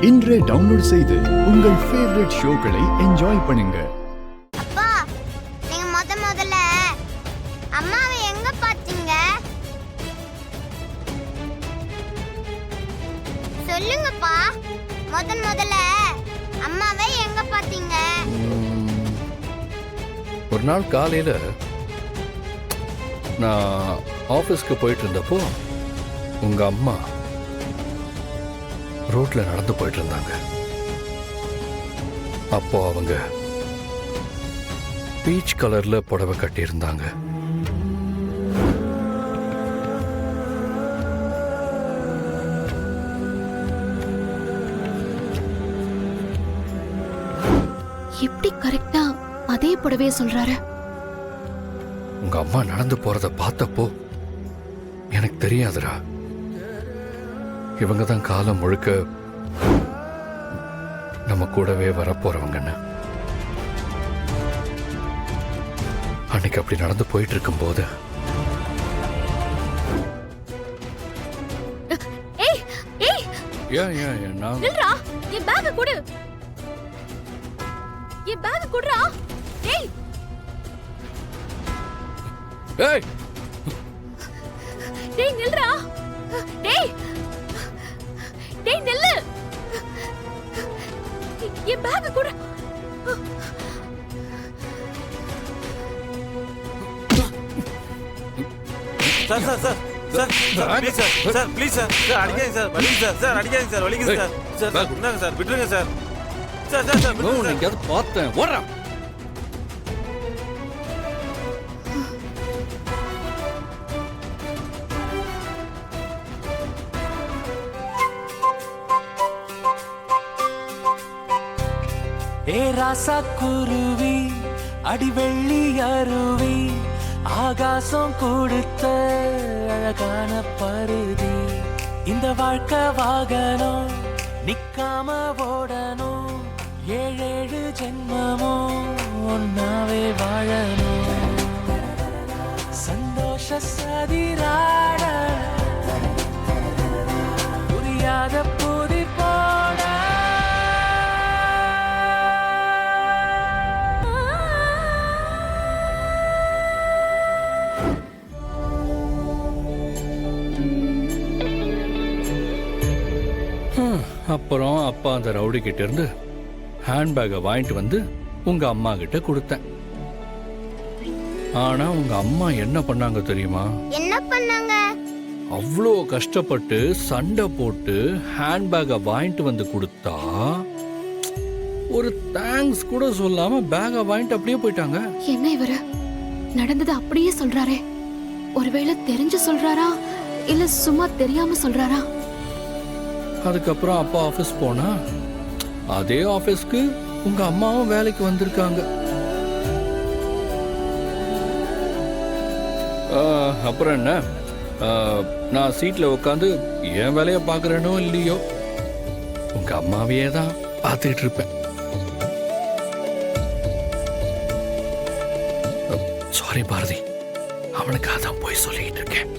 இன்றே டவுன்லோட் செய்து உங்கள் ஃபேவரட் ஷோக்களை என்ஜாய் பண்ணுங்க. அப்பா, நீங்க முதல்ல அம்மாவை எங்க பாத்தீங்க? சொல்லுங்கப்பா. முதல்ல அம்மாவை எங்க பாத்தீங்க? ஒரு நாள் காலையில நான் ஆபீஸ்க்கு போயிட்டு இருந்தப்போ உங்க அம்மா ரோட்ல நடந்து போயிட்டு இருந்தாங்க. அப்போ அவங்க பீச் கலர்ல புடவை கட்டி இருந்தாங்க. எப்படி கரெக்டா அதே புடவைய சொல்றாரு? உங்க அம்மா நடந்து போறத பார்த்தப்போ எனக்கு தெரியாதுடா, இவங்க தான் காலம் முழுக்க நம்ம கூடவே வரப்போறவங்கன்னு. அன்னைக்கு அப்படி நடந்து போயிட்டு இருக்கும் போது என் பேக் கொடு, என் பேக் கொடுறா. ஏய் ஏய் டேய் நில்றா. டேய் டேய் நில்லு. என் பேக் கொடு. Sir sir sir sir please sir sir please sir sir அடிக்காதீங்க சார் வலிக்குது சார் சார் அடிக்காதீங்க சார் வலிக்குது சார் சார் சார் இந்தாங்க சார் விட்டுருங்க சார் சார் சார் சார் நீங்க அதை பார்த்தேன் ஓடுறா. ஏ ராசா குருவி அடிவெள்ளி அருவி ஆகாசம் கொடுத்த அழகான பருதி, இந்த வாழ்க்கை வாகனம் நிக்காம ஓடணும், ஏழேழு ஜென்மமோ ஒன்னாவே வாழணும், சந்தோஷ சதிராட புரியாத புதி போட. அப்புறம் அப்பா அந்த ரவுடி கிட்ட இருந்து ஹேண்ட்பேக்கை வாங்கிட்டு வந்து உங்க அம்மா கிட்ட கொடுத்தேன். ஆனா உங்க அம்மா என்ன பண்ணாங்க தெரியுமா? என்ன பண்ணாங்க? அவ்வளோ கஷ்டப்பட்டு சண்டை போட்டு ஹேண்ட்பேக்கை வாங்கிட்டு வந்து கொடுத்தா ஒரு தேங்க்ஸ் கூட சொல்லாம பேக்கை வாங்கிட்டு அப்படியே போயிட்டாங்க. என்ன இவரு நடந்தது அப்படியே சொல்றாரே? ஒருவேளை தெரிஞ்சு சொல்றாரா இல்ல சும்மா தெரியாம சொல்றாரா? அதுக்கப்புறம் அப்பா ஆபீஸ் போனா அதே ஆபீஸ்க்கு உங்க அம்மாவும் வேலைக்கு வந்திருக்காங்க. அப்புறம் என்ன, நான் சீட்ல உட்காந்து என் வேலைய பாக்குறேனோ இல்லையோ உங்க அம்மாவையே தான் பார்த்துக்கிட்டு இருப்பேன். சாரி பாரதி, அவனுக்காக தான் போய் சொல்லிட்டு இருக்கேன்.